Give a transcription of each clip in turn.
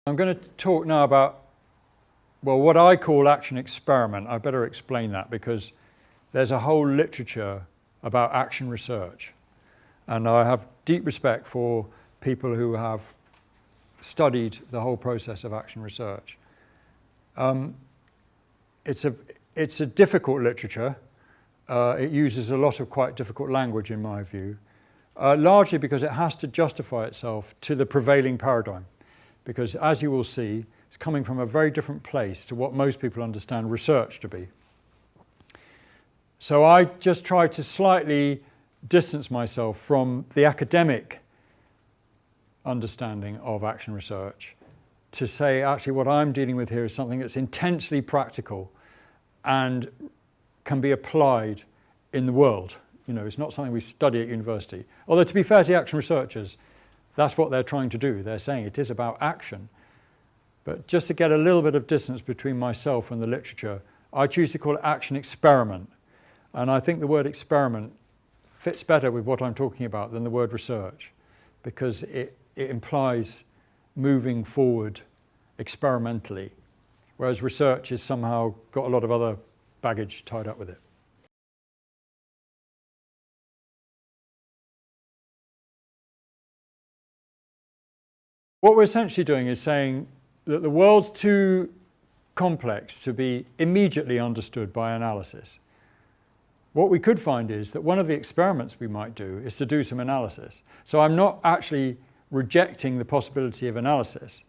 I'm going to talk now about, well, what I call action experiment. I better explain that because there's a whole literature about action research. And I have deep respect for people who have studied the whole process of action research. It's a difficult literature. It uses a lot of quite difficult language in my view, largely because it has to justify itself to the prevailing paradigm. Because as you will see, it's coming from a very different place to what most people understand research to be. So I just try to slightly distance myself from the academic understanding of action research to say actually what I'm dealing with here is something that's intensely practical and can be applied in the world. You know, it's not something we study at university. Although to be fair to the action researchers, that's what they're trying to do. They're saying it is about action. But just to get a little bit of distance between myself and the literature, I choose to call it action experiment. And I think the word experiment fits better with what I'm talking about than the word research, because it implies moving forward experimentally, whereas research has somehow got a lot of other baggage tied up with it. What we're essentially doing is saying that the world's too complex to be immediately understood by analysis. What we could find is that one of the experiments we might do is to do some analysis. So I'm not actually rejecting the possibility of analysis,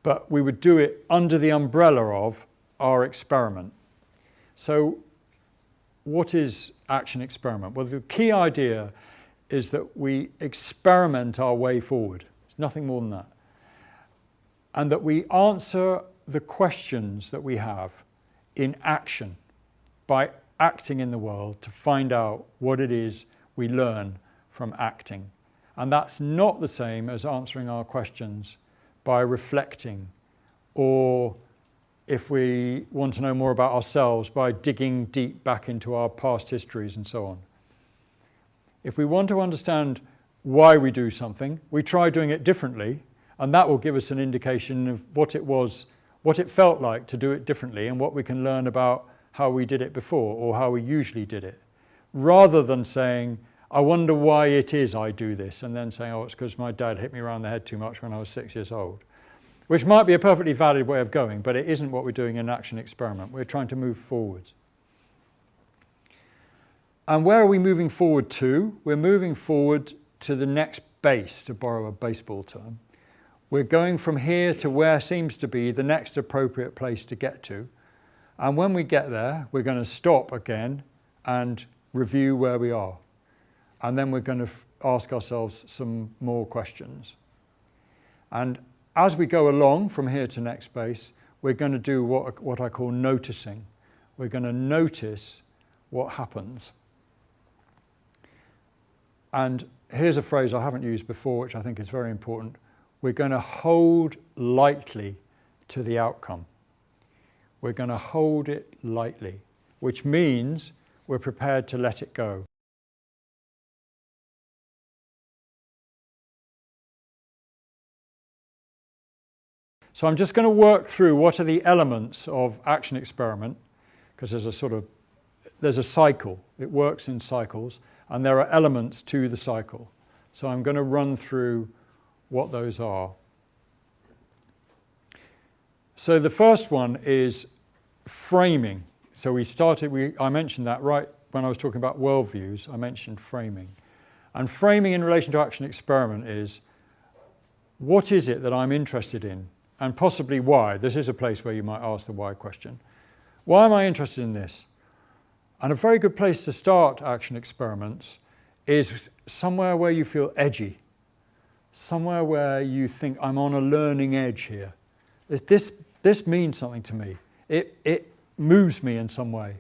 but we would do it under the umbrella of our experiment. So what is action experiment? Well, the key idea is that we experiment our way forward. It's nothing more than that. And that we answer the questions that we have in action by acting in the world to find out what it is we learn from acting. And that's not the same as answering our questions by reflecting, or if we want to know more about ourselves, by digging deep back into our past histories and so on. If we want to understand why we do something, we try doing it differently, and that will give us an indication of what it felt like to do it differently and what we can learn about how we did it before or how we usually did it. Rather than saying, I wonder why it is I do this, and then saying, oh, it's because my dad hit me around the head too much when I was 6 years old. Which might be a perfectly valid way of going, but it isn't what we're doing in an action experiment. We're trying to move forwards. And where are we moving forward to? We're moving forward to the next base, to borrow a baseball term. We're going from here to where seems to be the next appropriate place to get to. And when we get there, we're going to stop again and review where we are. And then we're going to ask ourselves some more questions. And as we go along from here to next base, we're going to do what I call noticing. We're going to notice what happens. And here's a phrase I haven't used before, which I think is very important. We're going to hold lightly to the outcome. We're going to hold it lightly, which means we're prepared to let it go. So I'm just going to work through what are the elements of action experiment, because there's a cycle. It works in cycles, and there are elements to the cycle. So I'm going to run through what those are. So the first one is framing. So I mentioned that right when I was talking about worldviews, I mentioned framing. And framing in relation to action experiment is, what is it that I'm interested in? And possibly why. This is a place where you might ask the why question. Why am I interested in this? And a very good place to start action experiments is somewhere where you feel edgy. Somewhere where you think, I'm on a learning edge here. This means something to me. It moves me in some way.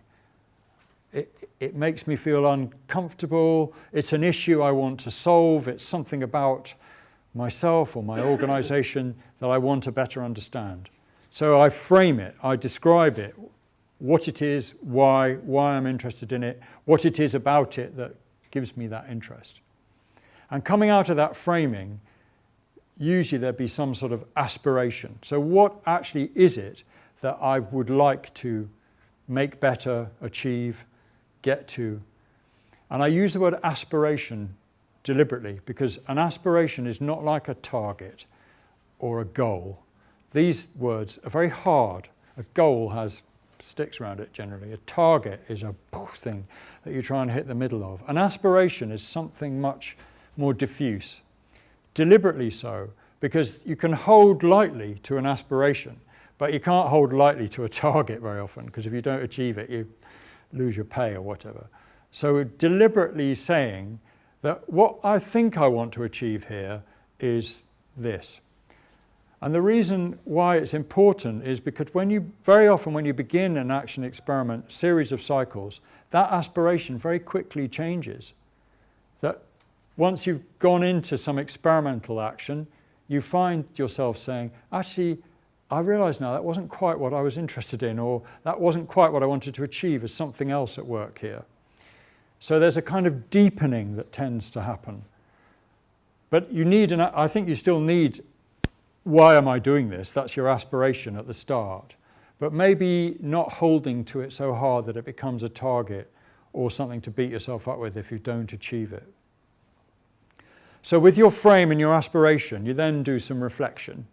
It makes me feel uncomfortable. It's an issue I want to solve. It's something about myself or my organization that I want to better understand. So I frame it, I describe it, what it is, why I'm interested in it, what it is about it that gives me that interest. And coming out of that framing, usually there'd be some sort of aspiration. So what actually is it that I would like to make better, achieve, get to? And I use the word aspiration deliberately because an aspiration is not like a target or a goal. These words are very hard. A goal has sticks around it generally. A target is a thing that you try and hit the middle of. An aspiration is something much more diffuse. Deliberately so, because you can hold lightly to an aspiration, but you can't hold lightly to a target very often, because if you don't achieve it, you lose your pay or whatever. So deliberately saying that what I think I want to achieve here is this. And the reason why it's important is because very often when you begin an action experiment series of cycles, that aspiration very quickly changes. That once you've gone into some experimental action, you find yourself saying, actually, I realise now that wasn't quite what I was interested in, or that wasn't quite what I wanted to achieve. There's something else at work here. So there's a kind of deepening that tends to happen. But I think you still need, why am I doing this? That's your aspiration at the start. But maybe not holding to it so hard that it becomes a target or something to beat yourself up with if you don't achieve it. So with your frame and your aspiration, you then do some reflection.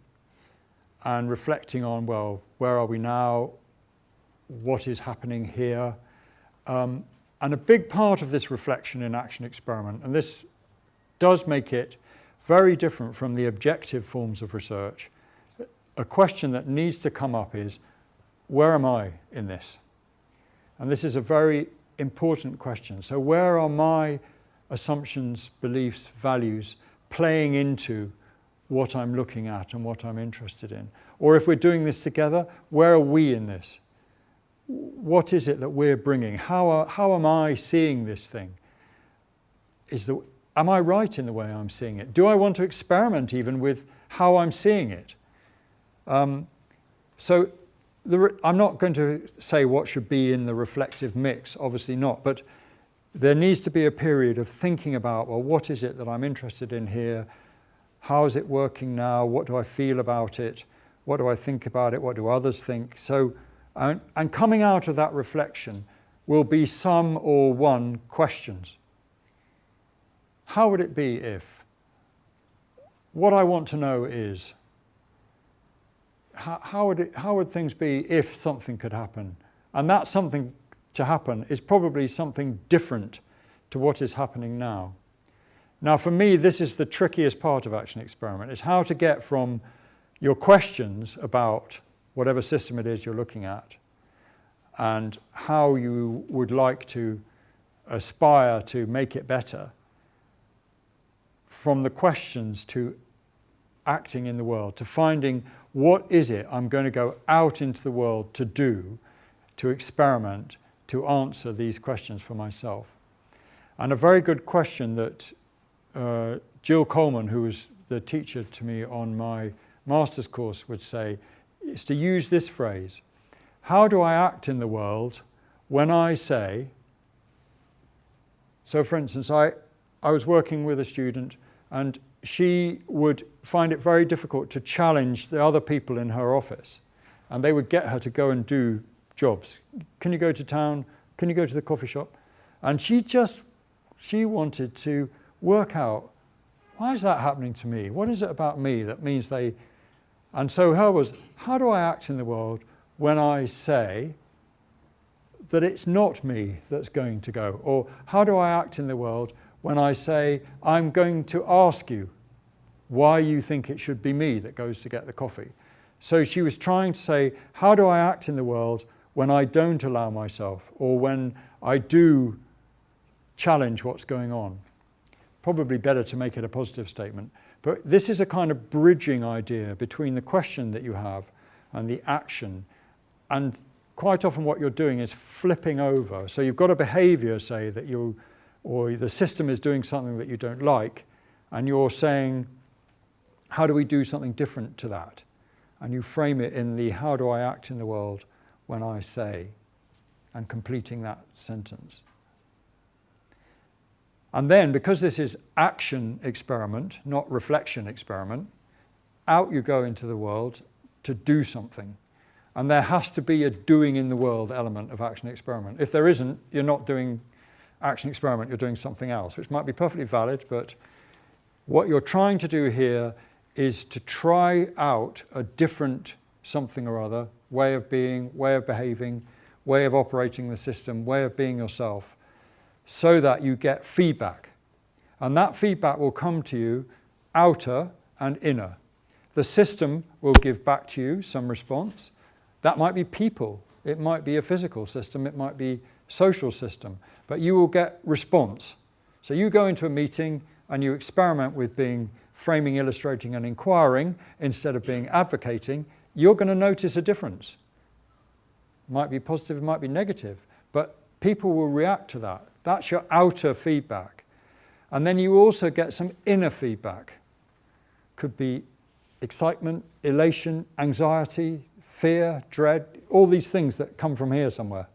And reflecting on, well, where are we now? What is happening here? And a big part of this reflection in action experiment, and this does make it very different from the objective forms of research, a question that needs to come up is, where am I in this? And this is a very important question. So where are my assumptions, beliefs, values playing into what I'm looking at and what I'm interested in? Or if we're doing this together, where are we in this? What is it that we're bringing? How am I seeing this thing? Am I right in the way I'm seeing it? Do I want to experiment even with how I'm seeing it? I'm not going to say what should be in the reflective mix, obviously not, but there needs to be a period of thinking about, well, what is it that I'm interested in here? How is it working now? What do I feel about it? What do I think about it? What do others think? And coming out of that reflection will be some or one questions. How would it be if? What I want to know is, how would things be if something could happen? And that something to happen is probably something different to what is happening now. Now for me, this is the trickiest part of action experiment, is how to get from your questions about whatever system it is you're looking at and how you would like to aspire to make it better, from the questions to acting in the world, to finding what is it I'm going to go out into the world to do, to experiment, to answer these questions for myself. And a very good question that Jill Coleman, who was the teacher to me on my master's course, would say, is to use this phrase: how do I act in the world when I say... So for instance, I was working with a student and she would find it very difficult to challenge the other people in her office, and they would get her to go and do jobs. Can you go to town? Can you go to the coffee shop? And she wanted to work out, why is that happening to me? What is it about me that means they... And so her was, how do I act in the world when I say that it's not me that's going to go? Or how do I act in the world when I say, I'm going to ask you why you think it should be me that goes to get the coffee? So she was trying to say, how do I act in the world when I don't allow myself, or when I do challenge what's going on? Probably better to make it a positive statement. But this is a kind of bridging idea between the question that you have and the action. And quite often what you're doing is flipping over. So you've got a behavior, say, that or the system is doing something that you don't like, and you're saying, how do we do something different to that? And you frame it in the, how do I act in the world when I say, and completing that sentence. And then, because this is action experiment, not reflection experiment, out you go into the world to do something. And there has to be a doing in the world element of action experiment. If there isn't, you're not doing action experiment, you're doing something else, which might be perfectly valid, but what you're trying to do here is to try out a different something or other, way of being, way of behaving, way of operating the system, way of being yourself, so that you get feedback. And that feedback will come to you outer and inner. The system will give back to you some response. That might be people, it might be a physical system, it might be social system, but you will get response. So you go into a meeting and you experiment with being framing, illustrating and inquiring instead of being advocating, you're going to notice a difference. It might be positive, it might be negative, but people will react to that. That's your outer feedback. And then you also get some inner feedback. Could be excitement, elation, anxiety, fear, dread, all these things that come from here somewhere.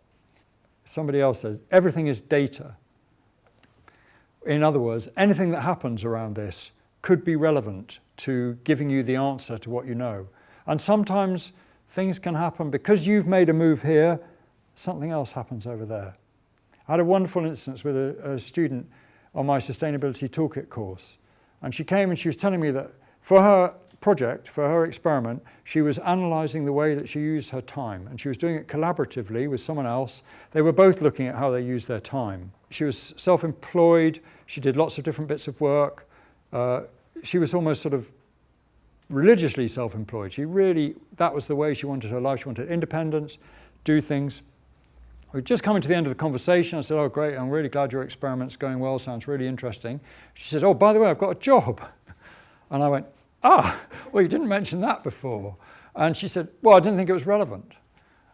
Somebody else said, everything is data. In other words, anything that happens around this could be relevant to giving you the answer to what you know. And sometimes things can happen because you've made a move here, something else happens over there. I had a wonderful instance with a student on my Sustainability Toolkit course. And she came and she was telling me that for her project, for her experiment, she was analysing the way that she used her time. And she was doing it collaboratively with someone else. They were both looking at how they used their time. She was self-employed. She did lots of different bits of work. She was almost sort of religiously self-employed. That was the way she wanted her life. She wanted independence, do things. We'd just coming to the end of the conversation. I said, oh, great, I'm really glad your experiment's going well. Sounds really interesting. She said, oh, by the way, I've got a job. And I went, well, you didn't mention that before. And she said, well, I didn't think it was relevant.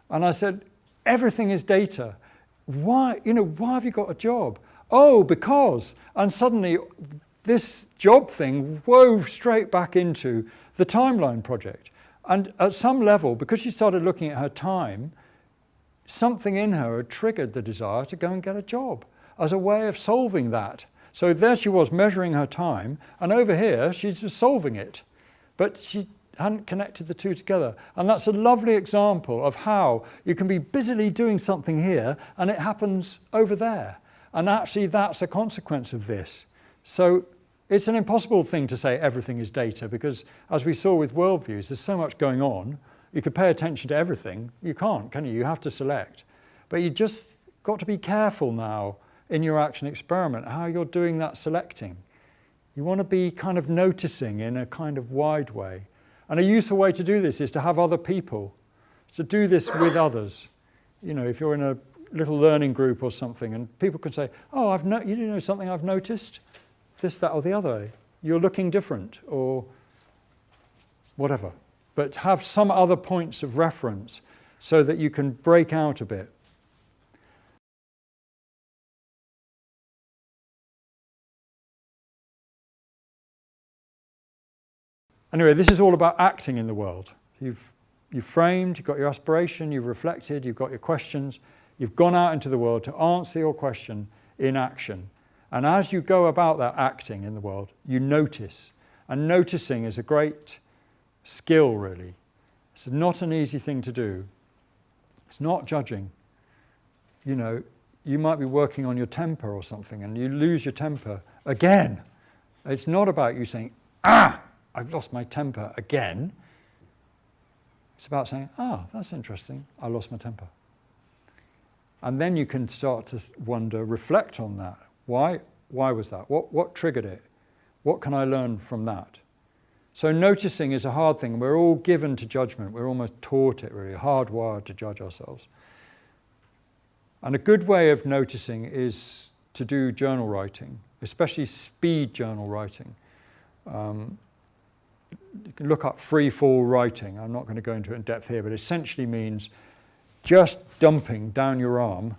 And I said, everything is data. Why have you got a job? Oh, because. And suddenly this job thing wove straight back into the timeline project. And at some level, because she started looking at her time, something in her had triggered the desire to go and get a job as a way of solving that. So there she was measuring her time, and over here she's just solving it. But she hadn't connected the two together. And that's a lovely example of how you can be busily doing something here and it happens over there. And actually that's a consequence of this. So it's an impossible thing to say everything is data, because as we saw with worldviews, there's so much going on. You could pay attention to everything. You can't, can you? You have to select. But you just got to be careful now in your action experiment how you're doing that selecting. You want to be kind of noticing in a kind of wide way. And a useful way to do this is to have other people, to do this with others. You know, if you're in a little learning group or something and people can say, oh, you know something I've noticed? This, that or the other. You're looking different or whatever. But have some other points of reference so that you can break out a bit. Anyway, this is all about acting in the world. You've framed, you've got your aspiration, you've reflected, you've got your questions, you've gone out into the world to answer your question in action. And as you go about that acting in the world, you notice. And noticing is a great skill, really. It's not an easy thing to do. It's not judging. You know, you might be working on your temper or something and you lose your temper again. It's not about you saying, I've lost my temper again. It's about saying, that's interesting, I lost my temper. And then you can start to wonder, reflect on that. Why was that? What triggered it? What can I learn from that? So noticing is a hard thing. We're all given to judgment. We're almost taught it, really, hardwired to judge ourselves. And a good way of noticing is to do journal writing, especially speed journal writing. You can look up free fall writing. I'm not going to go into it in depth here, but it essentially means just dumping down your arm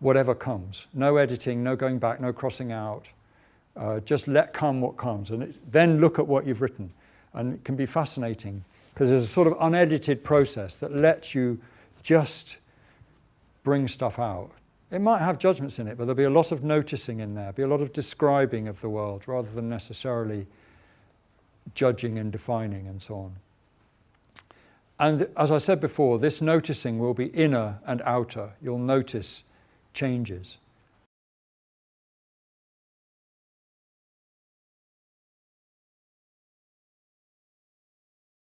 whatever comes. No editing, no going back, no crossing out. Just let come what comes, and then look at what you've written. And it can be fascinating because there's a sort of unedited process that lets you just bring stuff out. It might have judgments in it, but there'll be a lot of noticing in there, be a lot of describing of the world rather than necessarily judging and defining and so on. And as I said before, this noticing will be inner and outer. You'll notice changes.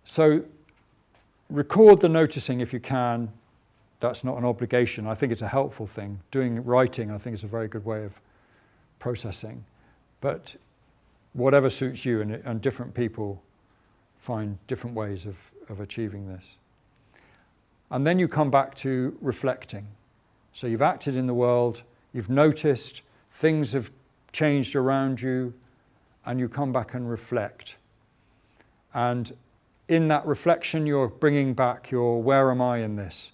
So record the noticing if you can. That's not an obligation. I think it's a helpful thing. Writing, I think, is a very good way of processing. But whatever suits you, and different people find different ways of achieving this. And then you come back to reflecting. So you've acted in the world, you've noticed, things have changed around you, and you come back and reflect. And in that reflection, you're bringing back your where am I in this?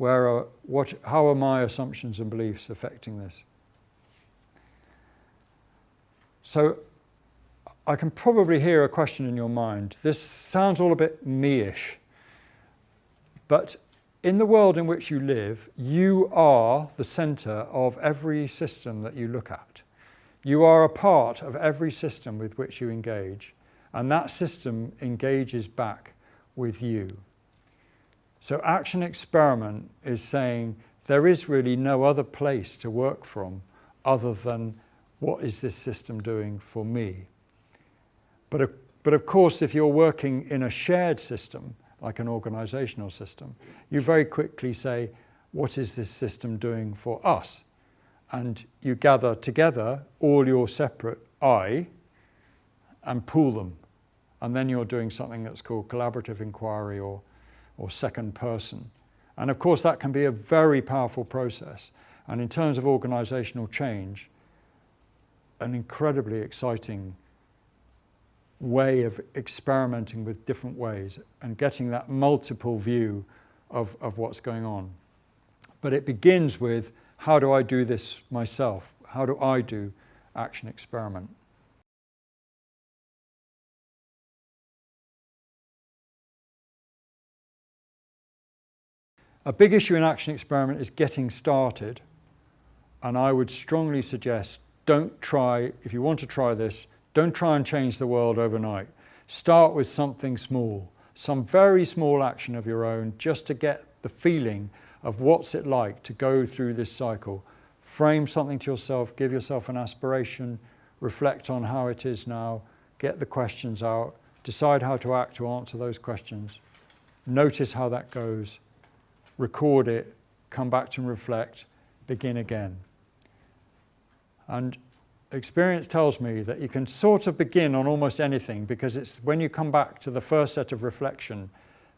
How are my assumptions and beliefs affecting this? So I can probably hear a question in your mind. This sounds all a bit me-ish, but in the world in which you live, you are the center of every system that you look at. You are a part of every system with which you engage, and that system engages back with you. So action experiment is saying there is really no other place to work from other than what is this system doing for me? But of course, if you're working in a shared system, like an organizational system, you very quickly say, what is this system doing for us? And you gather together all your separate I and pool them. And then you're doing something that's called collaborative inquiry or second person. And of course, that can be a very powerful process. And in terms of organizational change, an incredibly exciting way of experimenting with different ways and getting that multiple view of what's going on. But it begins with, how do I do this myself? How do I do action experiment? A big issue in action experiment is getting started. And I would strongly suggest, don't try, if you want to try this, don't try and change the world overnight. Start with something small, some very small action of your own, just to get the feeling of what's it like to go through this cycle. Frame something to yourself, give yourself an aspiration, reflect on how it is now, get the questions out, decide how to act to answer those questions, notice how that goes, record it, come back to and reflect, begin again. And experience tells me that you can sort of begin on almost anything, because it's when you come back to the first set of reflection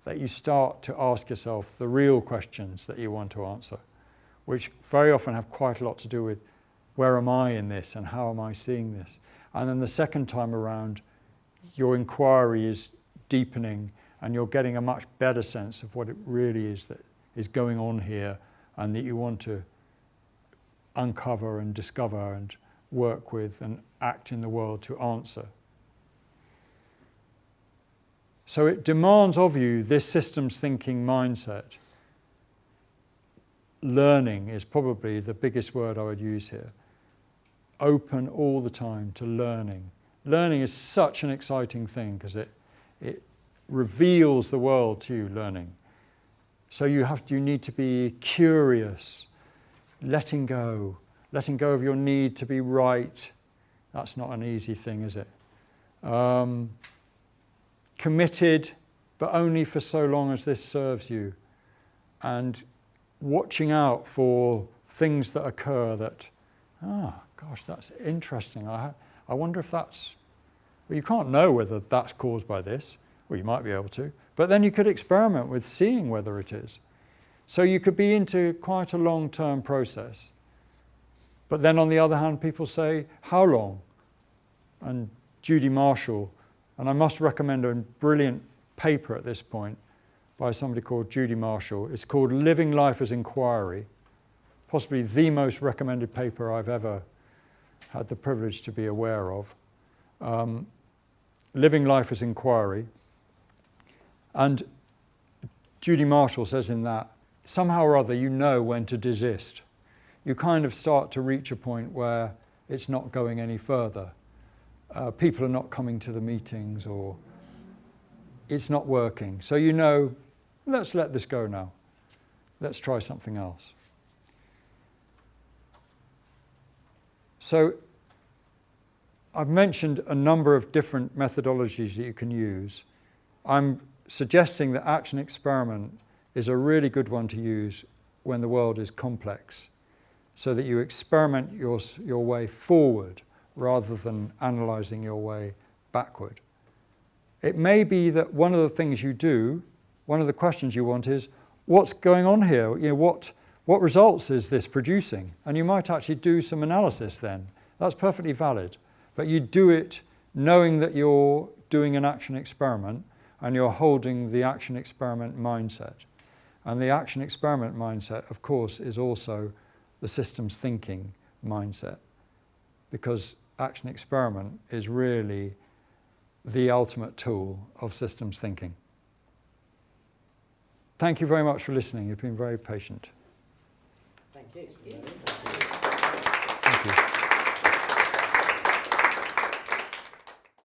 that you start to ask yourself the real questions that you want to answer, which very often have quite a lot to do with where am I in this and how am I seeing this? And then the second time around, your inquiry is deepening and you're getting a much better sense of what it really is that is going on here and that you want to uncover and discover and work with and act in the world to answer. So it demands of you this systems thinking mindset. Learning is probably the biggest word I would use here. Open all the time to learning. Learning is such an exciting thing because it reveals the world to you, learning. So you need to be curious, letting go of your need to be right. That's not an easy thing, is it? Committed, but only for so long as this serves you. And watching out for things that occur that, gosh, that's interesting. I wonder if that's, well, you can't know whether that's caused by this. Well, you might be able to. But then you could experiment with seeing whether it is. So you could be into quite a long-term process. But then on the other hand, people say, how long? And Judy Marshall, and I must recommend a brilliant paper at this point by somebody called Judy Marshall. It's called Living Life as Inquiry, possibly the most recommended paper I've ever had the privilege to be aware of. Living Life as Inquiry. And Judy Marshall says in that, somehow or other you know when to desist. You kind of start to reach a point where it's not going any further. People are not coming to the meetings, or it's not working. So you know, let's let this go now. Let's try something else. So I've mentioned a number of different methodologies that you can use. I'm suggesting that action experiment is a really good one to use when the world is complex, so that you experiment your way forward rather than analysing your way backward. It may be that one of the things you do, one of the questions you want is, what's going on here? You know, what results is this producing? And you might actually do some analysis then. That's perfectly valid. But you do it knowing that you're doing an action experiment and you're holding the action experiment mindset. And the action experiment mindset, of course, is also the systems thinking mindset, because action experiment is really the ultimate tool of systems thinking. Thank you very much for listening. You've been very patient. Thank you.